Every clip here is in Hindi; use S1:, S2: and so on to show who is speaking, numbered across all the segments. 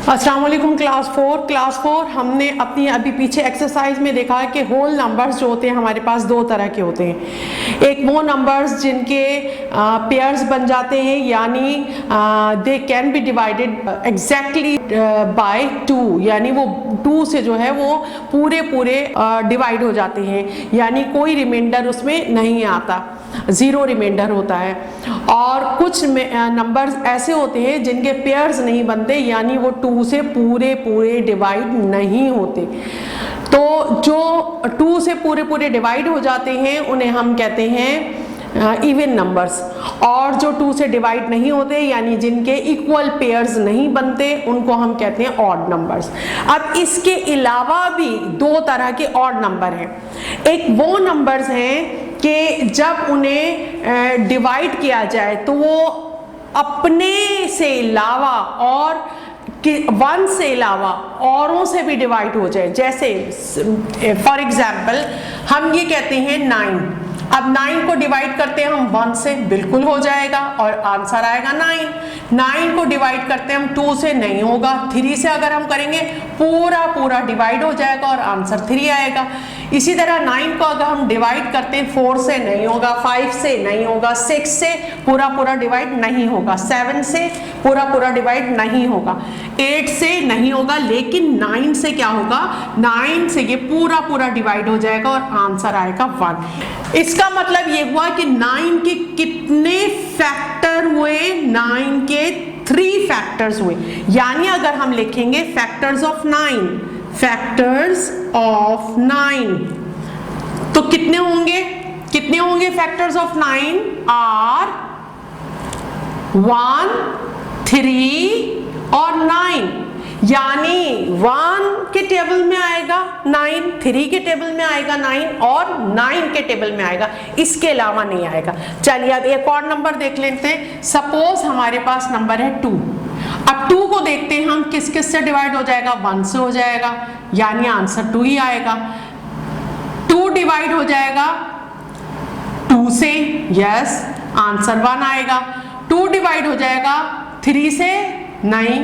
S1: अस्सलाम वालेकुम क्लास 4 हमने अपनी अभी पीछे एक्सरसाइज में देखा है कि होल नंबर्स जो होते हैं हमारे पास दो तरह के होते हैं। एक वो नंबर्स जिनके पेयर्स बन जाते हैं, यानी they can be divided exactly by 2, यानी वो 2 से जो है वो पूरे डिवाइड हो जाते हैं, यानी कोई रिमाइंडर उसमें नहीं आता, ज़ीरो रिमाइंडर होता है। और कुछ नंबर्स ऐसे होते हैं जिनके पेयर्स नहीं बनते, यानी वो 2 से पूरे डिवाइड नहीं होते। तो जो 2 से पूरे डिवाइड हो जाते हैं उन्हें हम कहते हैं इवन नंबर्स, और जो 2 से डिवाइड नहीं होते यानी जिनके इक्वल पेयर्स नहीं बनते उनको हम कहते हैं ऑड नंबर्स। अब इसके अलावा भी दो तरह के ऑड नंबर हैं। एक वो नंबर्स हैं कि जब उन्हें डिवाइड किया जाए तो वो अपने से अलावा और 1 से अलावा औरों से भी डिवाइड हो जाए। जैसे फॉर एग्जाम्पल हम ये कहते हैं 9, अब 9 को डिवाइड करते हैं हम 1 से, बिल्कुल हो जाएगा और आंसर आएगा 9। 9 को डिवाइड करते हैं हम 2 से, नहीं होगा। 3 से अगर हम करेंगे पूरा डिवाइड हो जाएगा और आंसर 3 आएगा। इसी तरह 9 को अगर हम डिवाइड करते हैं 4 से, नहीं होगा। 5 से नहीं होगा। 6 से पूरा डिवाइड नहीं होगा। 7 से पूरा डिवाइड नहीं होगा। 8 से नहीं होगा। लेकिन 9 से क्या होगा, 9 से ये पूरा डिवाइड हो जाएगा और आंसर आएगा 1। इसका मतलब ये हुआ कि 9 के कितने फैक्टर हुए, 9 के 3 फैक्टर्स हुए। यानी अगर हम लिखेंगे फैक्टर्स ऑफ 9 तो कितने होंगे फैक्टर्स ऑफ 9 आर 1, 3 और 9, यानी 1 के टेबल में आएगा 9, 3 के टेबल में आएगा 9 और 9 के टेबल में आएगा, इसके अलावा नहीं आएगा। चलिए अब एक और नंबर देख लेते हैं। सपोज हमारे पास नंबर है 2। अब 2 को देखते हैं हम किस से डिवाइड हो जाएगा, 1 से हो जाएगा, यानी आंसर 2 ही आएगा। 2 डिवाइड हो जाएगा 2 से, यस, आंसर 1 आएगा। 2 डिवाइड हो जाएगा 3 से, नहीं,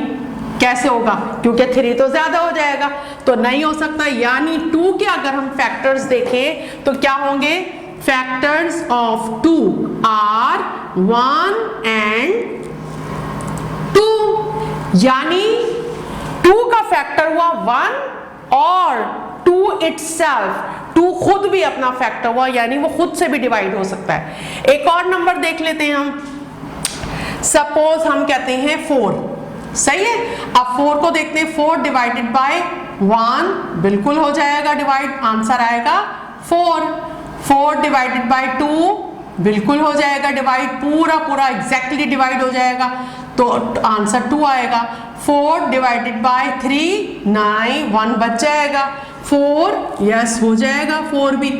S1: कैसे होगा, क्योंकि 3 तो ज्यादा हो जाएगा तो नहीं हो सकता। यानी 2 के अगर हम फैक्टर्स देखें तो क्या होंगे, फैक्टर्स ऑफ 2 आर 1 एंड 2, यानी 2 का फैक्टर हुआ 1 और 2 इटसेल्फ, 2 खुद भी अपना फैक्टर हुआ, यानी वो खुद से भी डिवाइड हो सकता है। एक और नंबर देख लेते हैं हम। सपोज हम कहते हैं 4, सही है। अब 4 को देखते हैं। 4 डिवाइडेड बाय 1 बिल्कुल हो जाएगा डिवाइड, आंसर आएगा 4। 4 डिवाइडेड बाय 2 बिल्कुल हो जाएगा डिवाइड, पूरा एग्जैक्टली डिवाइड हो जाएगा तो आंसर 2 आएगा। 4 डिवाइडेड बाय 3 9, 1 बच जाएगा। 4, यस, हो जाएगा 4 भी,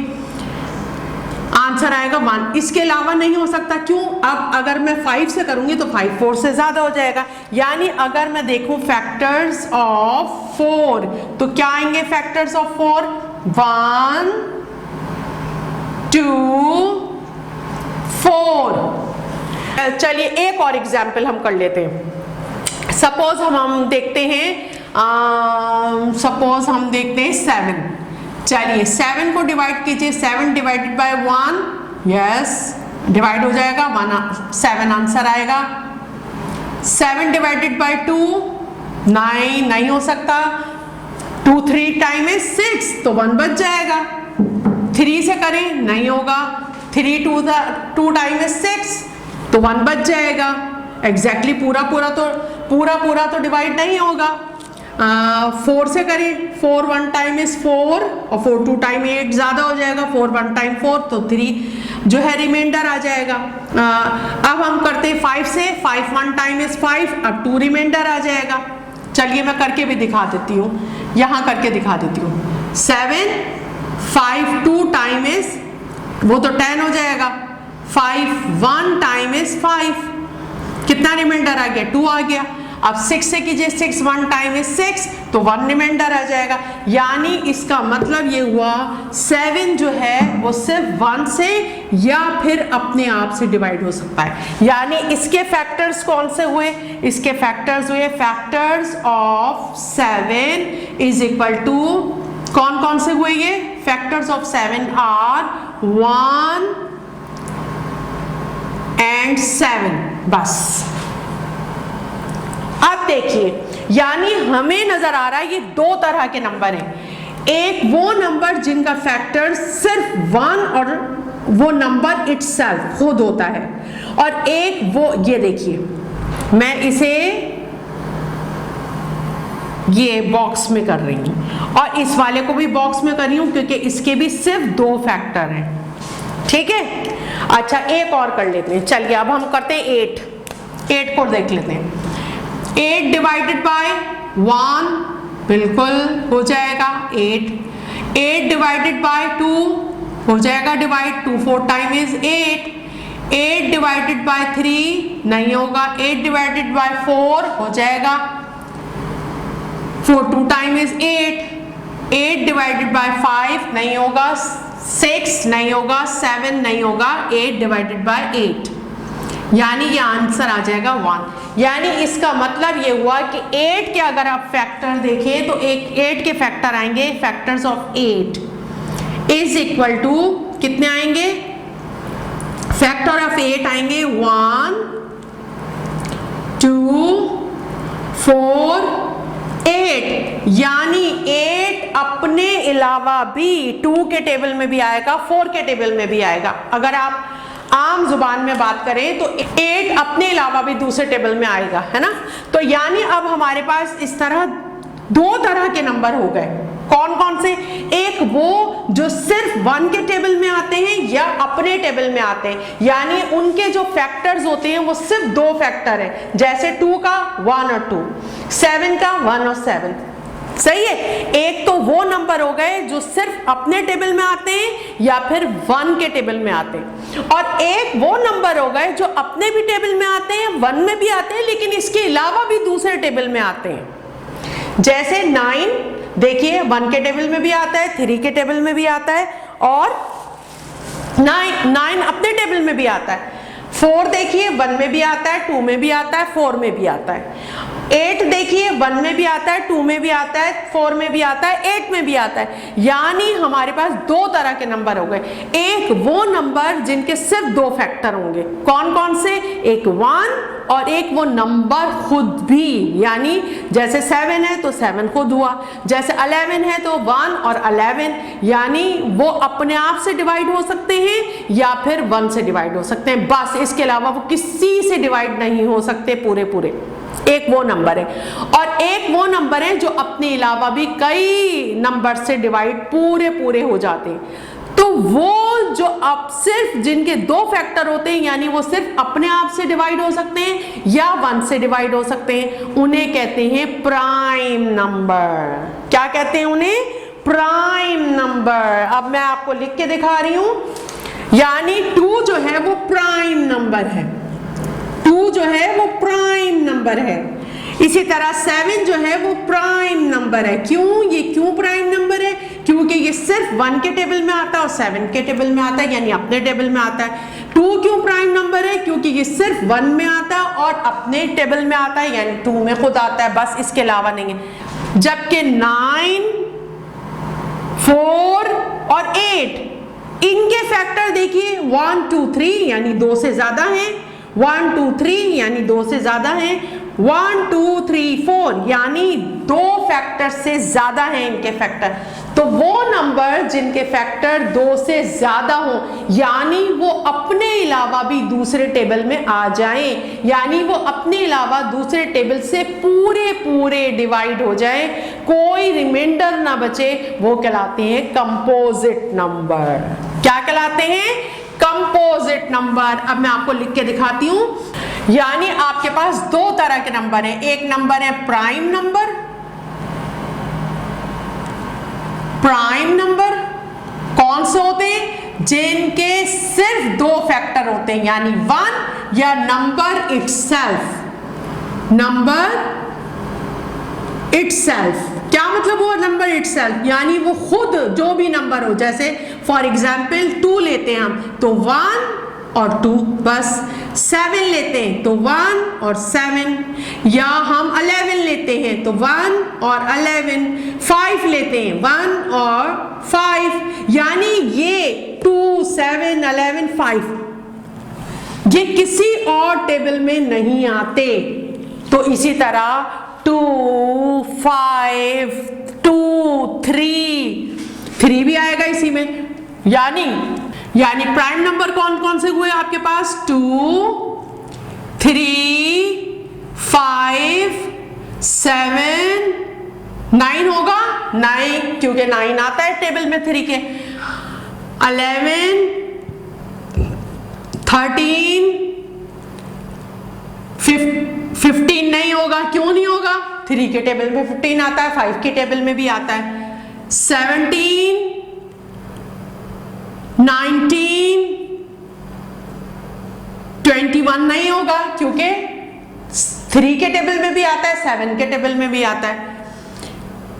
S1: आंसर आएगा 1। इसके अलावा नहीं हो सकता, क्यों? अब अगर मैं 5 से करूंगी तो 5 4 से ज्यादा हो जाएगा। यानी अगर मैं देखूं फैक्टर्स ऑफ 4 तो क्या आएंगे फैक्टर्स ऑफ 4, 1 2 4। चलिए एक और एग्जाम्पल हम कर लेते हैं। सपोज हम देखते हैं 7। चलिए 7 को डिवाइड कीजिए। 7 डिवाइडेड बाय 1, यस, डिवाइड हो जाएगा 7 आंसर आएगा। 7 डिवाइडेड बाय 2 9, नहीं हो सकता। 2 3 टाइम है 6 तो 1 बच जाएगा। 3 से करें, नहीं होगा। 3 2 टाइम है 6 तो 1 बच जाएगा। एग्जैक्टली पूरा तो डिवाइड नहीं होगा। 4 से करें, 4 1 टाइम इज 4 और 4 2 टाइम 8 ज्यादा हो जाएगा। 4 1 टाइम 4 तो 3 जो है रिमाइंडर आ जाएगा। अब हम करते हैं 5 से। 5 1 टाइम इज 5, अब 2 रिमाइंडर आ जाएगा। चलिए मैं करके भी दिखा देती हूँ, यहाँ करके दिखा देती हूँ। 7 5 2 टाइम इज, वो तो 10 हो जाएगा। 5 1 टाइम इज 5, कितना रिमाइंडर आ गया, 2 आ गया। अब 6 से कीजिए। 6 1 टाइम इज 6 तो 1 रिमाइंडर आ जाएगा। यानी इसका मतलब ये हुआ 7 जो है वो सिर्फ 1 से या फिर अपने आप से डिवाइड हो सकता है। यानी इसके फैक्टर्स कौन से हुए, इसके फैक्टर्स हुए factors of 7 is equal to, कौन कौन से हुए ये फैक्टर्स ऑफ 7 आर 1 एंड 7, बस। अब देखिए, यानी हमें नजर आ रहा है ये दो तरह के नंबर हैं। एक वो नंबर जिनका फैक्टर सिर्फ 1 और वो नंबर इटसेल्फ खुद होता है, और एक वो, ये देखिए मैं इसे ये बॉक्स में कर रही हूं और इस वाले को भी बॉक्स में कर रही हूं क्योंकि इसके भी सिर्फ दो फैक्टर हैं, ठीक है। अच्छा एक और कर लेते हैं, चलिए अब हम करते हैं 8 को देख लेते हैं। 8 डिवाइडेड बाय 1 बिल्कुल हो जाएगा 8 डिवाइडेड बाय 2 हो जाएगा divide, 2 4 time is 8 divided by 3 नहीं होगा, 8 डिवाइडेड बाय 4 हो जाएगा, 4 2 टाइम इज 8 डिवाइडेड बाय 5 नहीं होगा, 6 नहीं होगा, 7 नहीं होगा, 8 डिवाइडेड बाय 8, यानी ये आंसर आ जाएगा 1। यानी इसका मतलब ये हुआ कि 8 के अगर आप फैक्टर देखें तो 8 के फैक्टर आएंगे, factors of 8 is equal to कितने आएंगे, फैक्टर ऑफ 8 आएंगे 1 2 4 8, यानी 8 अपने अलावा भी 2 के टेबल में भी आएगा, 4 के टेबल में भी आएगा। अगर आप आम जुबान में बात करें तो 8 अपने अलावा भी दूसरे टेबल में आएगा, है ना। तो यानी अब हमारे पास इस तरह दो तरह के नंबर हो गए, कौन कौन से, एक वो जो सिर्फ 1 के टेबल में आते हैं या अपने टेबल में आते हैं, यानी उनके जो फैक्टर्स होते हैं वो सिर्फ दो फैक्टर है, जैसे 2 का 1 और 2, 7 का 1 और 7, सही है। एक तो वो नंबर हो गए जो सिर्फ अपने टेबल में आते हैं या फिर 1 के टेबल में आते हैं, और एक वो नंबर हो गए जो अपने भी टेबल में आते हैं, 1 में भी आते हैं, लेकिन इसके अलावा भी दूसरे टेबल में आते हैं। जैसे 9 देखिए 1 के टेबल में भी आता है, 3 के टेबल में भी आता है, और 9 अपने टेबल में भी आता है। 4 देखिए 1 में भी आता है, 2 में भी आता है, 4 में भी आता है। 8 देखिए 1 में भी आता है, 2 में भी आता है, 4 में भी आता है, 8 में भी आता है। यानी हमारे पास दो तरह के नंबर हो गए, एक वो नंबर जिनके सिर्फ दो फैक्टर होंगे, कौन कौन से, एक 1 और एक वो नंबर खुद भी, यानी जैसे 7 है तो 7 खुद हुआ, जैसे 11 है तो 1 और 11, यानी वो अपने आप से डिवाइड हो सकते हैं या फिर 1 से डिवाइड हो सकते हैं, बस इसके अलावा वो किसी से डिवाइड नहीं हो सकते पूरे। एक वो नंबर है, और एक वो नंबर है जो अपने अलावा भी कई नंबर से डिवाइड पूरे हो जाते हैं। तो वो जो अब सिर्फ जिनके दो फैक्टर होते हैं, यानी वो सिर्फ अपने आप से डिवाइड हो सकते हैं या 1 से डिवाइड हो सकते हैं, उन्हें कहते हैं प्राइम नंबर। क्या कहते हैं उन्हें, प्राइम नंबर। अब मैं आपको लिख के दिखा रही हूं, यानी 2 जो है वो प्राइम नंबर है, 2 जो है वो प्राइम नंबर है। इसी तरह 7 जो है वो प्राइम नंबर है। क्यों, ये क्यों प्राइम नंबर है, क्योंकि ये सिर्फ 1 के टेबल में आता है और 7 के टेबल में आता है, यानी अपने टेबल में आता है। 2 क्यों प्राइम नंबर है, क्योंकि ये सिर्फ 1 में आता है और अपने टेबल में आता है, यानी 2 में खुद आता है, बस इसके अलावा नहीं है। जबकि 9 4 और 8 इनके फैक्टर देखिए 1 2 3 यानी 2 से ज्यादा हैं, 1 2 3 यानी 2 से ज्यादा हैं, 1 2 3 4 यानी 2 फैक्टर से ज्यादा हैं इनके फैक्टर। तो वो नंबर जिनके फैक्टर 2 से ज्यादा हो, यानी वो अपने अलावा भी दूसरे टेबल में आ जाएं, यानी वो अपने अलावा दूसरे टेबल से पूरे डिवाइड हो जाएं, कोई रिमाइंडर ना बचे, वो कहलाते हैं कंपोजिट नंबर। क्या कहलाते हैं, कंपोजिट नंबर। अब मैं आपको लिख के दिखाती हूं, यानी आपके पास दो तरह के नंबर हैं, एक नंबर है प्राइम नंबर। प्राइम नंबर कौन से होते हैं, जिनके सिर्फ 2 फैक्टर होते हैं, यानी 1 या नंबर इटसेल्फ। नंबर इटसेल्फ क्या मतलब हुआ, नंबर इटसेल्फ यानी वो खुद जो भी नंबर हो, जैसे फॉर एग्जाम्पल 2 लेते हैं हम तो 1 और 2 बस। 7 लेते हैं तो 1 और 7, या हम 11 लेते हैं तो 1 और 11, 5 लेते हैं 1 और 5, यानी ये 2, 7, 11, 5 ये किसी और टेबल में नहीं आते। तो इसी तरह 2, 5, 2, 3 भी आएगा इसी में। यानी प्राइम नंबर कौन कौन से हुए आपके पास? 2, 3, 5, 7, 9 होगा 9, क्योंकि 9 आता है टेबल में 3 के। 11, 13, 15 नहीं होगा, क्यों नहीं होगा? 3 के टेबल में 15 आता है, 5 के टेबल में भी आता है। 17, 19, 21 नहीं होगा, क्योंकि 3 के टेबल में भी आता है, 7 के टेबल में भी आता है।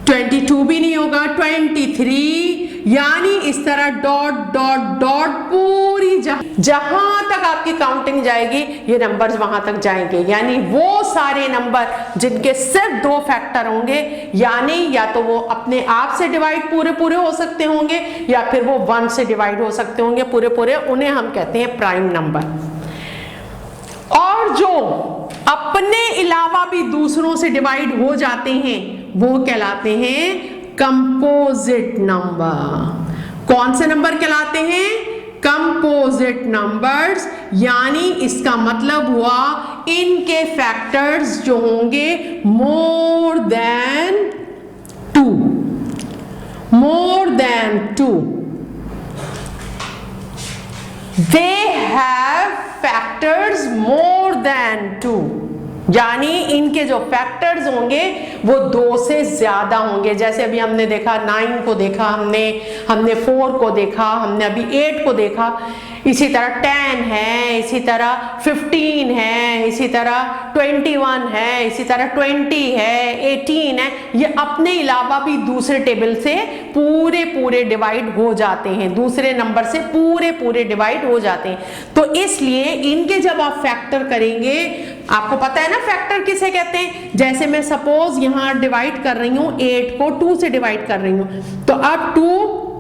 S1: 22 भी नहीं होगा, 23, यानी इस तरह डॉट डॉट डॉट पूरी जहां तक आपकी काउंटिंग जाएगी ये नंबर्स वहां तक जाएंगे। यानी वो सारे नंबर जिनके सिर्फ 2 फैक्टर होंगे, यानी या तो वो अपने आप से डिवाइड पूरे पूरे हो सकते होंगे या फिर वो 1 से डिवाइड हो सकते होंगे पूरे पूरे, उन्हें हम कहते हैं प्राइम नंबर। और जो अपने अलावा भी दूसरों से डिवाइड हो जाते हैं वो कहलाते हैं कंपोजिट नंबर। कौन से नंबर कहलाते हैं? Composite numbers. यानी इसका मतलब हुआ इनके फैक्टर्स जो होंगे more than 2, they have factors more than 2, यानी इनके जो फैक्टर्स होंगे वो 2 से ज्यादा होंगे। जैसे अभी हमने देखा 9 को देखा, हमने 4 को देखा, हमने अभी 8 को देखा, इसी तरह 10 है, इसी तरह 15 है, इसी तरह 21 है, इसी तरह 20 है, 18 है। ये अपने अलावा भी दूसरे टेबल से पूरे पूरे डिवाइड हो जाते हैं, दूसरे नंबर से पूरे पूरे डिवाइड हो जाते हैं। तो इसलिए इनके जब आप फैक्टर करेंगे, आपको पता है ना फैक्टर किसे कहते हैं? जैसे मैं सपोज यहां डिवाइड कर रही हूं 8 को 2 से डिवाइड कर रही हूं, तो अब 2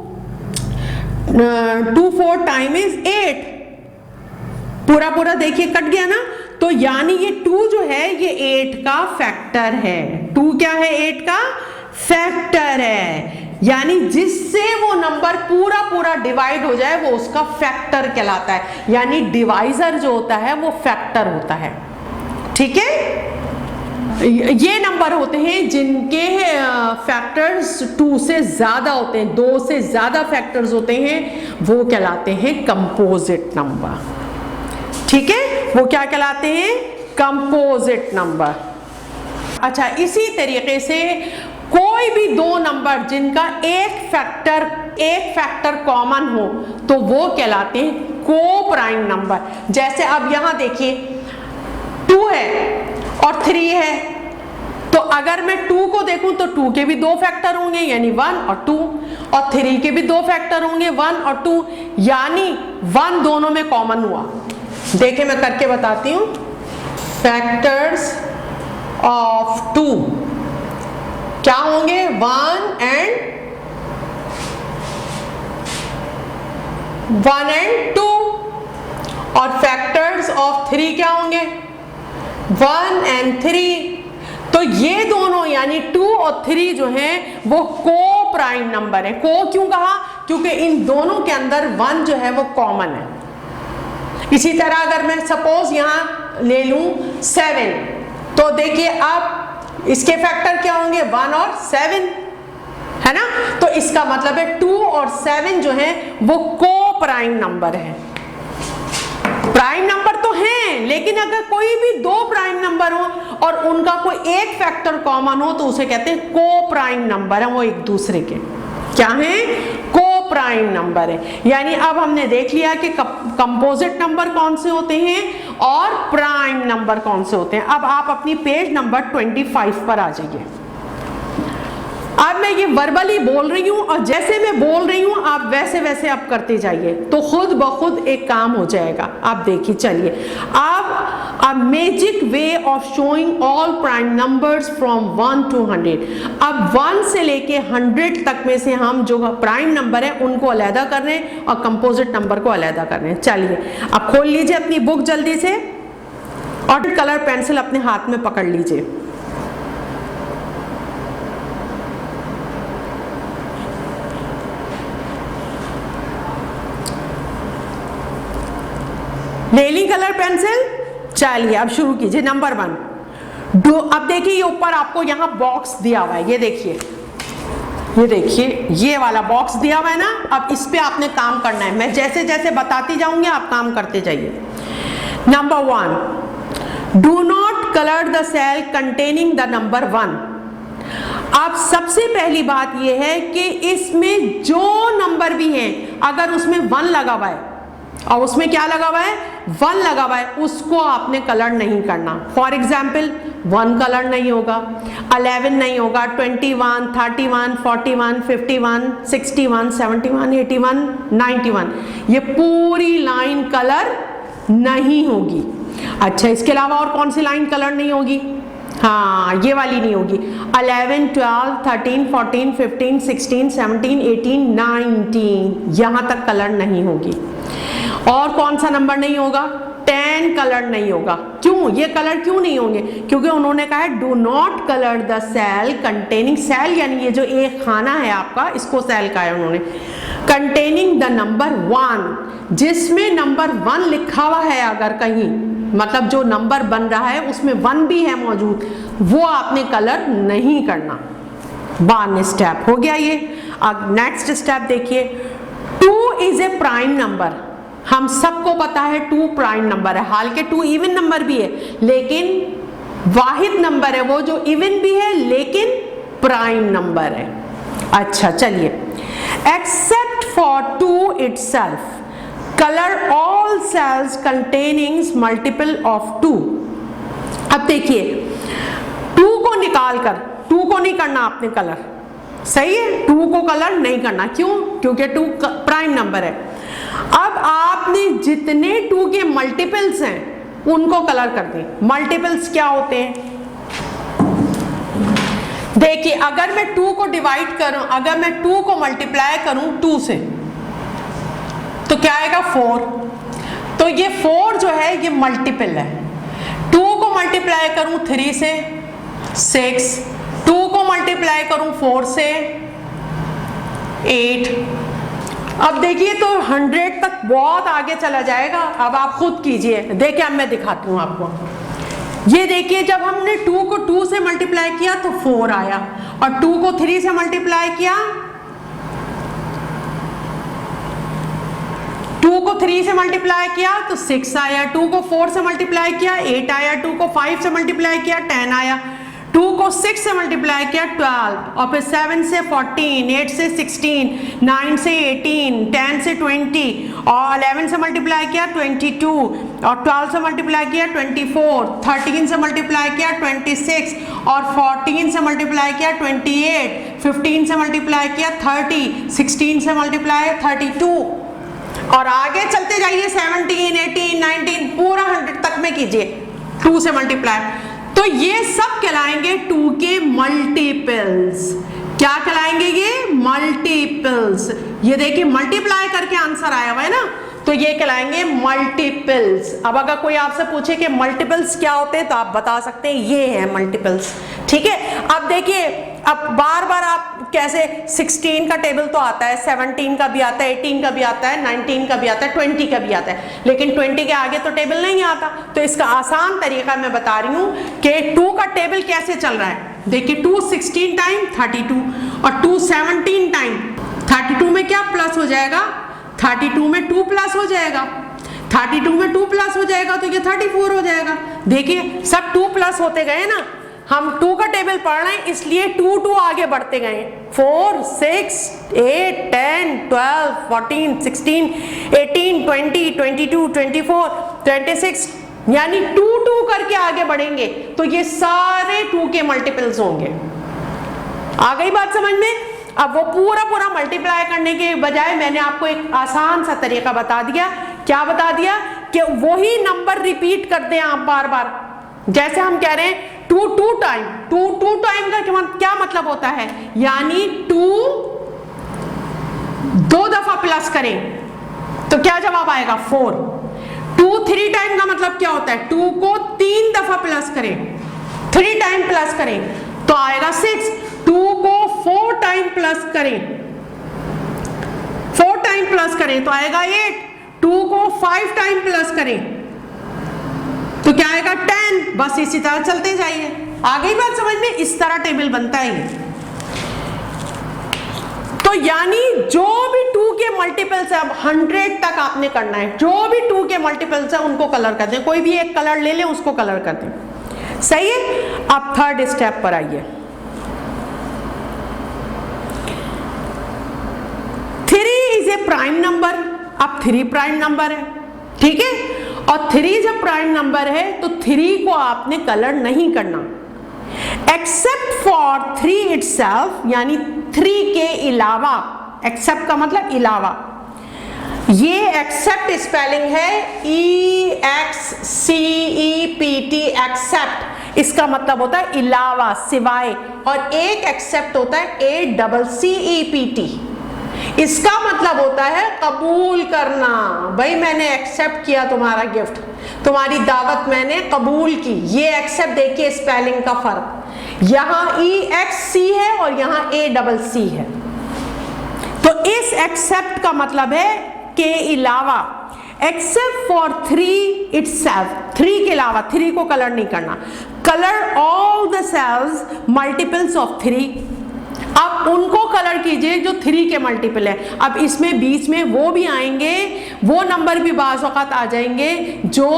S1: 4 टाइम इज 8, पूरा पूरा देखिए कट गया ना। तो यानी ये 2 जो है ये 8 का फैक्टर है। 2 क्या है? 8 का फैक्टर है। यानी जिससे वो नंबर पूरा पूरा डिवाइड हो जाए वो उसका फैक्टर कहलाता है। यानी डिवाइजर जो होता है वो फैक्टर होता है। ठीक है, ये नंबर होते हैं जिनके फैक्टर्स 2 से ज्यादा होते हैं, 2 से ज्यादा फैक्टर्स होते हैं, वो कहलाते हैं कंपोजिट नंबर। ठीक है, वो क्या कहलाते हैं? Composite number. अच्छा, इसी तरीके से कोई भी 2 नंबर जिनका एक फैक्टर कॉमन हो तो वो कहलाते हैं को प्राइम नंबर। जैसे अब यहां देखिए 2 है और 3 है, तो अगर मैं 2 को देखूं तो 2 के भी 2 फैक्टर होंगे, यानी 1 और 2, और 3 के भी 2 फैक्टर होंगे 1 और 2, यानी 1 दोनों में कॉमन हुआ। देखिए मैं करके बताती हूं। फैक्टर्स ऑफ 2 क्या होंगे? 1 and 2, और फैक्टर्स ऑफ 3 क्या होंगे? 1 and 3। तो ये दोनों यानी 2 और 3 जो हैं वो को प्राइम नंबर है। को क्यों कहा? क्योंकि इन दोनों के अंदर 1 जो है वो कॉमन है। इसी तरह अगर मैं सपोज यहां ले लूं 7, तो देखिए अब इसके फैक्टर क्या होंगे? 1 और 7, है ना। तो इसका मतलब है 2 और 7 जो है वो को प्राइम नंबर है। प्राइम नंबर तो हैं, लेकिन अगर कोई भी 2 प्राइम नंबर हो और उनका कोई एक फैक्टर कॉमन हो तो उसे कहते हैं को प्राइम नंबर है। वो एक दूसरे के क्या है? को प्राइम नंबर है। यानी अब हमने देख लिया कि कंपोजिट नंबर कौन से होते हैं और प्राइम नंबर कौन से होते हैं। अब आप अपनी पेज नंबर 25 पर आ जाइए। अब मैं ये वर्बली बोल रही हूँ और जैसे मैं बोल रही हूँ आप वैसे वैसे आप करते जाइए तो खुद ब खुद एक काम हो जाएगा। आप देखिए, चलिए अब a magic way of showing all prime numbers from 1 to 100। अब 1 से लेके 100 तक में से हम जो प्राइम नंबर है उनको अलहदा कर रहे हैं और कंपोजिट नंबर को अलहदा कर रहे हैं। चलिए अब खोल लीजिए अपनी बुक जल्दी से और कलर पेंसिल अपने हाथ में पकड़ लीजिए। नेलिंग कलर पेंसिल, चलिए अब शुरू कीजिए। नंबर 1 अब देखिए ये ऊपर आपको यहाँ बॉक्स दिया हुआ है, ये देखिए, ये देखिए ये वाला बॉक्स दिया हुआ है ना। अब इस पे आपने काम करना है, मैं जैसे जैसे बताती जाऊंगी आप काम करते जाइए। Number 1, do not colour the cell containing the number 1। अब सबसे पहली बात यह है कि इसमें जो नंबर भी हैं अगर उसमें 1 लगा हुआ है और उसमें क्या लगा हुआ है, 1 लगा हुआ है, उसको आपने कलर नहीं करना। फॉर एग्जाम्पल 1 कलर नहीं होगा, 11 नहीं होगा, 21, 31, 41, 51, 61, 71, 81, 91, ये पूरी लाइन कलर नहीं होगी। अच्छा, इसके अलावा और कौन सी लाइन कलर नहीं होगी? हाँ, ये वाली नहीं होगी। 11, 12, 13, 14, 15, 16, 17, 18, 19 यहां तक कलर नहीं होगी। और कौन सा नंबर नहीं होगा? 10 कलर नहीं होगा। क्यों? ये कलर क्यों नहीं होंगे? क्योंकि उन्होंने कहा है do not colour the cell containing, cell यानी ये जो एक खाना है आपका, इसको सेल कहा है उन्होंने, कंटेनिंग द नंबर 1, जिसमें नंबर 1 लिखा हुआ है अगर कहीं, मतलब जो नंबर बन रहा है उसमें 1 भी है मौजूद, वो आपने कलर नहीं करना। 1 स्टेप हो गया ये। अब नेक्स्ट स्टेप देखिए, 2 इज ए प्राइम नंबर। हम सबको पता है 2 प्राइम नंबर है, हालांकि 2 इवन नंबर भी है, लेकिन वाहिद नंबर है वो जो इवन भी है लेकिन प्राइम नंबर है। अच्छा चलिए, except for 2 itself colour all cells containing multiple of 2। अब देखिए 2 को निकालकर, 2 को नहीं करना आपने कलर, सही है, 2 को कलर नहीं करना। क्यों? क्योंकि 2 प्राइम नंबर है। अब आपने जितने 2 के मल्टीपल्स हैं उनको कलर कर दें। मल्टीपल्स क्या होते हैं? देखिए अगर मैं 2 को डिवाइड करूं, अगर मैं 2 को मल्टीप्लाई करूं 2 से तो क्या आएगा? 4। तो ये 4 जो है ये मल्टीपल है। 2 को मल्टीप्लाई करूं 3 से 6, 2 को मल्टीप्लाई करूं 4 से 8। अब देखिए तो 100 तक बहुत आगे चला जाएगा। अब आप खुद कीजिए, देखिए अब मैं दिखाती हूँ आपको। ये देखिए जब हमने 2 को 2 से मल्टीप्लाई किया तो 4 आया, और 2 को 3 से मल्टीप्लाई किया, 2 को 3 से मल्टीप्लाई किया तो 6 आया, 2 को 4 से मल्टीप्लाई किया 8 आया, 2 को 5 से मल्टीप्लाई किया 10 आया, 2 को 6 से मल्टीप्लाई किया 12, और फिर 7 से 14, 8 से 16, 9 से 18, 10 से 20, और 11 से मल्टीप्लाई किया 22, और 12 से मल्टीप्लाई किया 24, 13 से मल्टीप्लाई किया 26, और 14 से मल्टीप्लाई किया 28, 15 से मल्टीप्लाई किया 30, 16 से मल्टीप्लाई 32, और आगे चलते जाइए 17, 18, 19 पूरा 100 तक में कीजिए 2 से मल्टीप्लाई। तो ये सब कहलाएंगे 2 के मल्टीपल्स। क्या कहलाएंगे ये? मल्टीपल्स। ये देखिए मल्टीप्लाई करके आंसर आया हुआ है ना, तो ये कहलाएंगे मल्टीपल्स। अब अगर कोई आपसे पूछे कि मल्टीपल्स क्या होते हैं तो आप बता सकते हैं ये है मल्टीपल्स। ठीक है, अब देखिए अब बार बार आप कैसे 16 का टेबल तो आता है, 17 का भी आता है, 18 का भी आता है, 19 का भी आता है, 20 का भी आता है, लेकिन 20 के आगे तो टेबल नहीं आता। तो इसका आसान तरीका मैं बता रही हूँ कि 2 का टेबल कैसे चल रहा है। देखिए 2 16 टाइम 32, और 2 17 टाइम 32 में क्या प्लस हो जाएगा? 32 में 2 प्लस हो जाएगा, 32 में 2 प्लस हो जाएगा तो ये 34 हो जाएगा। देखिए सब 2 प्लस होते गए ना, हम 2 का टेबल पढ़ रहे हैं इसलिए 2 आगे बढ़ते गए। 4 6 8 10 12 14 16 18 20 22 24 26, यानी 2 करके आगे बढ़ेंगे तो ये सारे 2 के मल्टीपल्स होंगे। आ गई बात समझ में? अब वो पूरा मल्टीप्लाई करने के बजाय मैंने आपको एक आसान सा तरीका बता दिया। क्या बता दिया? कि वही नंबर रिपीट कर दें आप बार बार। जैसे हम कह रहे हैं टू टाइम का क्या मतलब होता है? यानी 2 2 दफा प्लस करें तो क्या जवाब आएगा? 4। 2 3 टाइम का मतलब क्या होता है? 2 को 3 दफा प्लस करें, 3 टाइम प्लस करें तो आएगा 6। 2 को 4 टाइम प्लस करें, 4 टाइम प्लस करें तो आएगा 8। 2 को 5 टाइम प्लस करें तो क्या आएगा? 10। बस इसी तरह चलते जाइए। आ गई बात समझ में? इस तरह टेबल बनता है। तो यानी जो भी 2 के मल्टीपल्स है, अब 100 तक आपने करना है, जो भी 2 के मल्टीपल्स है उनको कलर कर दें। कोई भी एक कलर ले लें, उसको कलर कर दें। सही है? अब थर्ड स्टेप पर आइए। 3 इज ए प्राइम नंबर। अब 3 प्राइम नंबर है, ठीक है? और 3 जब प्राइम नंबर है तो 3 को आपने कलर नहीं करना, एक्सेप्ट फॉर 3 इटसेल्फ, यानी 3 के अलावा। एक्सेप्ट का मतलब अलावा। ये एक्सेप्ट स्पेलिंग है EXCEPT, एक्सेप्ट। इसका मतलब होता है अलावा, सिवाय। और एक एक्सेप्ट होता है ACCEPT। इसका मतलब होता है कबूल करना। भाई मैंने एक्सेप्ट किया तुम्हारा गिफ्ट, तुम्हारी दावत मैंने कबूल की। ये एक्सेप्ट, देखिए स्पेलिंग का फर्क, यहां EXC है और यहां ACC है। तो इस एक्सेप्ट का मतलब है के अलावा, एक्सेप्ट फॉर 3 इटसेल्फ, 3 के अलावा। 3 को कलर नहीं करना। Colour all the cells multiples of 3। अब उनको कलर कीजिए जो 3 के मल्टीपल है। अब इसमें बीच में वो भी आएंगे, वो नंबर भी बाज़ औक़ात आ जाएंगे जो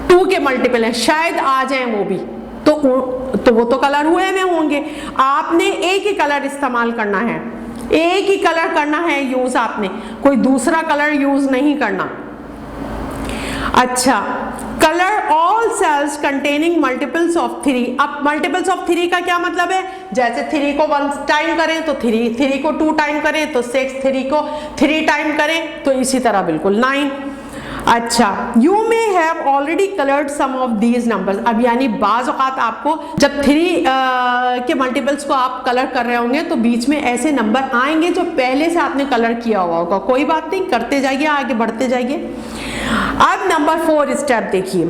S1: 2 के मल्टीपल है, शायद आ जाएं वो भी, तो वो तो कलर हुए में होंगे। आपने एक ही कलर इस्तेमाल करना है, एक ही कलर करना है यूज, आपने कोई दूसरा कलर यूज नहीं करना। अच्छा, colour all cells containing multiples of 3। अब मल्टीपल्स ऑफ 3 का क्या मतलब है? जैसे 3 को 1 टाइम करें तो 3 को 2 टाइम करें तो 6, 3 को 3 टाइम करें तो इसी तरह बिल्कुल 9। अच्छा, you may have already coloured some of these numbers. अब यानी बाज़ औक़ात आपको जब 3 के मल्टीपल्स को आप कलर कर रहे होंगे तो बीच में ऐसे नंबर आएंगे जो पहले से आपने कलर किया हुआ होगा। कोई बात नहीं, करते जाइए, आगे बढ़ते जाइए। अब नंबर 4 स्टेप देखिए।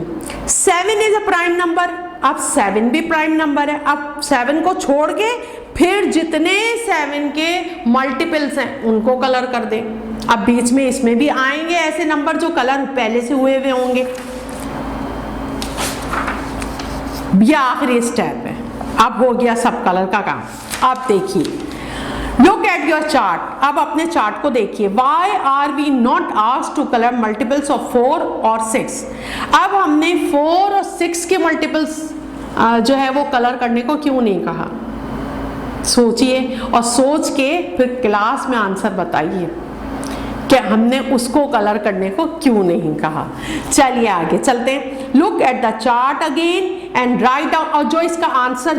S1: 7 इज अ प्राइम नंबर। अब 7 भी प्राइम नंबर है। अब 7 को छोड़ के फिर जितने 7 के मल्टीपल्स हैं उनको कलर कर दें। अब बीच में इसमें भी आएंगे ऐसे नंबर जो कलर पहले से हुए हुए होंगे। ये आखिरी स्टेप है। अब हो गया सब कलर का काम। अब देखिए, लुक एट योर चार्ट। अब अपने चार्ट को देखिए। Why are we not asked to colour multiples of 4 और 6? अब हमने 4 और 6 के मल्टीपल्स जो है वो कलर करने को क्यों नहीं कहा? सोचिए और सोच के फिर क्लास में आंसर बताइए कि हमने उसको कलर करने को क्यों नहीं कहा। चलिए आगे चलते हैं। Look at the chart again and write down. और जो इसका आंसर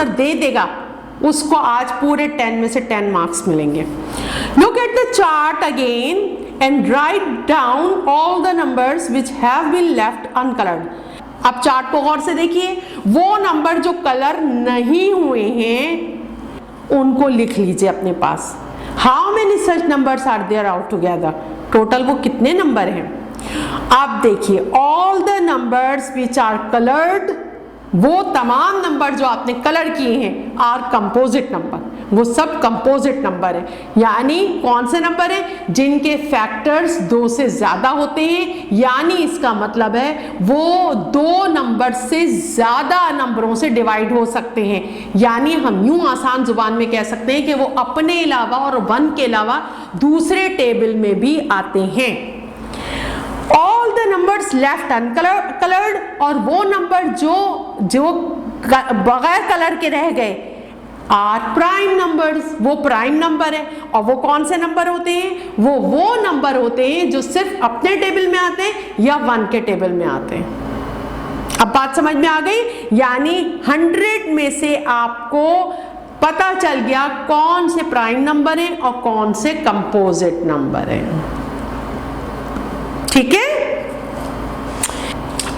S1: दे देगा उसको आज पूरे 10 में से 10 मार्क्स मिलेंगे। Look at the chart again and write down all the numbers which have been left uncoloured. अब चार्ट को गौर से देखिए। वो नंबर जो कलर नहीं हुए हैं उनको लिख लीजिए अपने पास। How many such numbers are there out together? Total वो कितने नंबर हैं? अब देखिए, all the numbers which are coloured, वो तमाम नंबर जो आपने कलर किए हैं आर कंपोजिट नंबर, वो सब कंपोजिट नंबर है। यानी कौन से नंबर हैं? जिनके फैक्टर्स 2 से ज़्यादा होते हैं। यानी इसका मतलब है वो 2 नंबर से ज़्यादा नंबरों से डिवाइड हो सकते हैं। यानी हम यूं आसान जुबान में कह सकते हैं कि वो अपने अलावा और 1 के अलावा दूसरे टेबल में भी आते हैं। All the numbers left uncoloured, और वो नंबर जो बगैर कलर के रह गए आर प्राइम नंबर्स, वो प्राइम नंबर है। और वो कौन से नंबर होते हैं? वो नंबर होते हैं जो सिर्फ अपने टेबल में आते हैं या 1 के टेबल में आते हैं। अब बात समझ में आ गई? यानी 100 में से आपको पता चल गया कौन से प्राइम नंबर हैं और कौन से कंपोजिट नंबर हैं। ठीक है?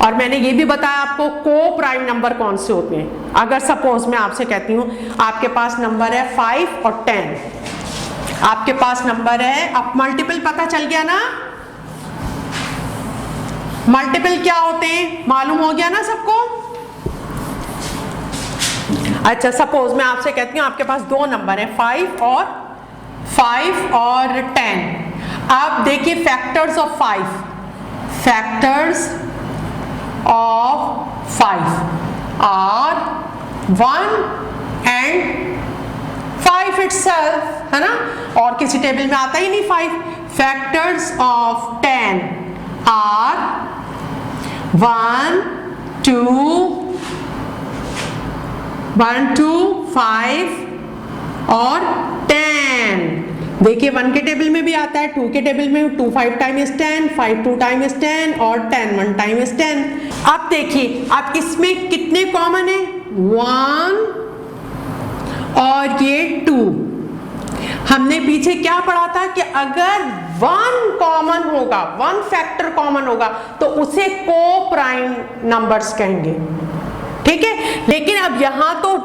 S1: और मैंने ये भी बताया आपको को प्राइम नंबर कौन से होते हैं। अगर सपोज मैं आपसे कहती हूं आपके पास नंबर है 5 और 10, आपके पास नंबर है, अब मल्टीपल पता चल गया ना, मल्टीपल क्या होते हैं मालूम हो गया ना सबको। अच्छा, सपोज मैं आपसे कहती हूँ आपके पास दो नंबर है 5 और 10। आप देखिए factors of 5, factors of 5 are 1 and 5 itself, है ना, और किसी टेबल में आता ही नहीं 5। फैक्टर्स ऑफ 10 आर 1, 2, 5 और 10। देखिए 1 के टेबल में भी आता है, 2 के टेबल में 2 5 टाइम्स 10, 5 2 टाइम्स 10 और 10 1 टाइम्स 10। अब देखिए अब इसमें कितने कॉमन है, 1 और ये 2। हमने पीछे क्या पढ़ा था कि अगर 1 कॉमन होगा, 1 फैक्टर कॉमन होगा तो उसे को प्राइम नंबर्स कहेंगे। ठीक है, लेकिन अब यहां तो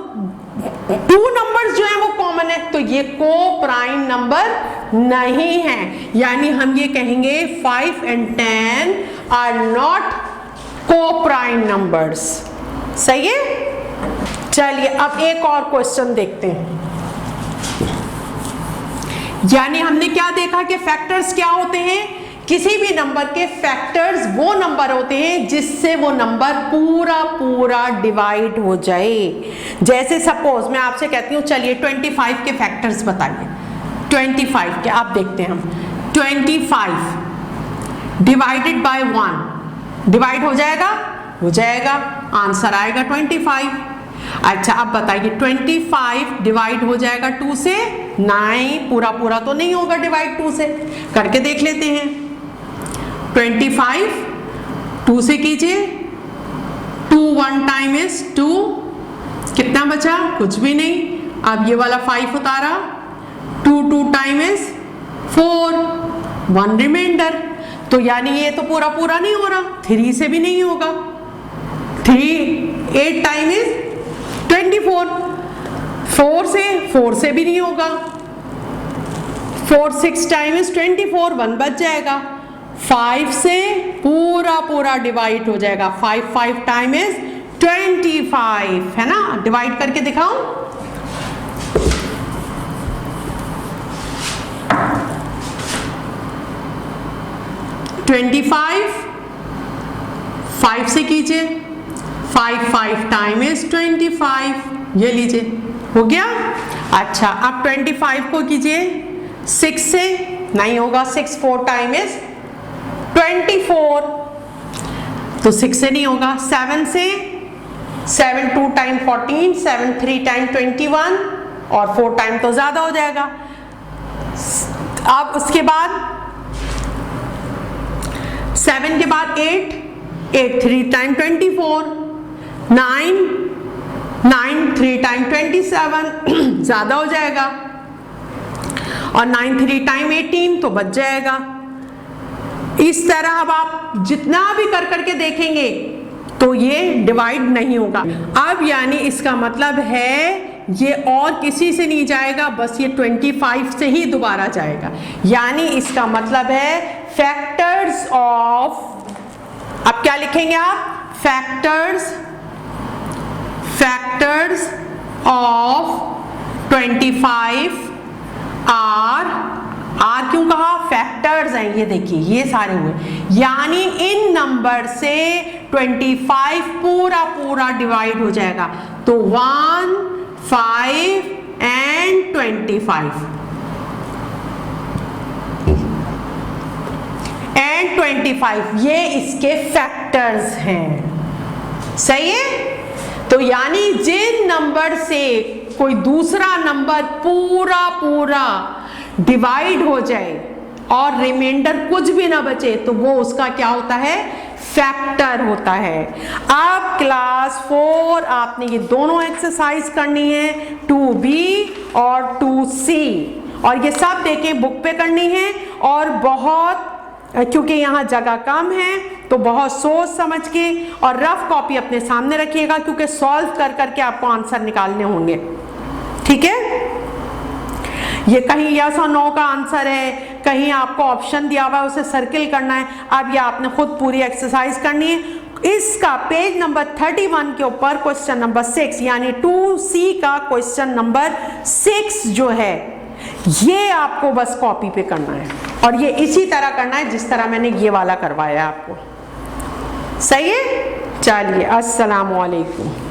S1: 2 नंबर्स जो है वो कॉमन है, तो ये को प्राइम नंबर नहीं है, यानी हम ये कहेंगे 5 and 10 आर नॉट को प्राइम नंबर्स। सही है? चलिए अब एक और क्वेश्चन देखते हैं। यानी हमने क्या देखा कि फैक्टर्स क्या होते हैं, किसी भी नंबर के फैक्टर्स वो नंबर होते हैं जिससे वो नंबर पूरा डिवाइड हो जाए। जैसे सपोज मैं आपसे कहती हूँ चलिए 25 के फैक्टर्स बताइए। 25 के आप देखते हैं हम 25 डिवाइडेड बाय 1 डिवाइड हो जाएगा, आंसर आएगा 25। अच्छा अब बताइए 25 डिवाइड हो जाएगा 2 से, नहीं पूरा तो नहीं होगा डिवाइड 2 से, करके देख लेते हैं। 25 2 से कीजिए, 2 1 टाइम इज 2, कितना बचा, कुछ भी नहीं। अब ये वाला 5 उतारा, 2 2 टाइम इज 4, 1 रिमाइंडर। तो यानी ये तो पूरा नहीं हो रहा, 3 से भी नहीं होगा, 3 8 टाइम इज 24, 4 से भी नहीं होगा, 4 6 टाइम इज 24, 1 बच जाएगा। 5 से पूरा डिवाइड हो जाएगा, 5 5 टाइम इज 25, है ना। डिवाइड करके दिखाऊं, $25 5 से कीजिए, 5 5 टाइम इज 25, ये लीजिए हो गया। अच्छा अब 25 को कीजिए 6 से, नहीं होगा, 6 4 टाइम इज 24, तो 6 से नहीं होगा। 7 से, 7 2 टाइम 14, 7 3 टाइम 21 और 4 टाइम तो ज्यादा हो जाएगा। अब उसके बाद 7 के बाद 8 3 टाइम 24, 9 3 टाइम 27 ज्यादा हो जाएगा, और 9 3 टाइम 18 तो बच जाएगा। इस तरह अब आप जितना भी कर करके देखेंगे तो ये डिवाइड नहीं होगा। अब यानी इसका मतलब है ये और किसी से नहीं जाएगा, बस ये 25 से ही दोबारा जाएगा। यानी इसका मतलब है फैक्टर्स ऑफ, अब क्या लिखेंगे आप, फैक्टर्स ऑफ 25 आर क्यों कहा, फैक्टर्स हैं, ये देखिए ये सारे हुए, यानी इन नंबर से 25 पूरा डिवाइड हो जाएगा। तो 1 5 and 25 and 25 ये इसके फैक्टर्स हैं। सही है? तो यानी जिन नंबर से कोई दूसरा नंबर पूरा डिवाइड हो जाए और रिमाइंडर कुछ भी ना बचे तो वो उसका क्या होता है, फैक्टर होता है। अब क्लास 4 आपने ये दोनों एक्सरसाइज करनी है, 2B और 2C, और ये सब देखें बुक पे करनी है, और बहुत, क्योंकि यहाँ जगह कम है तो बहुत सोच समझ के और रफ कॉपी अपने सामने रखिएगा, क्योंकि सॉल्व कर करके आपको आंसर निकालने होंगे। ठीक है, ये कहीं यस और नो का आंसर है, कहीं आपको ऑप्शन दिया हुआ है उसे सर्किल करना है। अब ये आपने खुद पूरी एक्सरसाइज करनी है। इसका पेज नंबर 31 के ऊपर क्वेश्चन नंबर 6 यानी 2C का क्वेश्चन नंबर 6 जो है ये आपको बस कॉपी पे करना है, और ये इसी तरह करना है जिस तरह मैंने ये वाला करवाया आपको। सही है, चलिए अस्सलाम वालेकुम।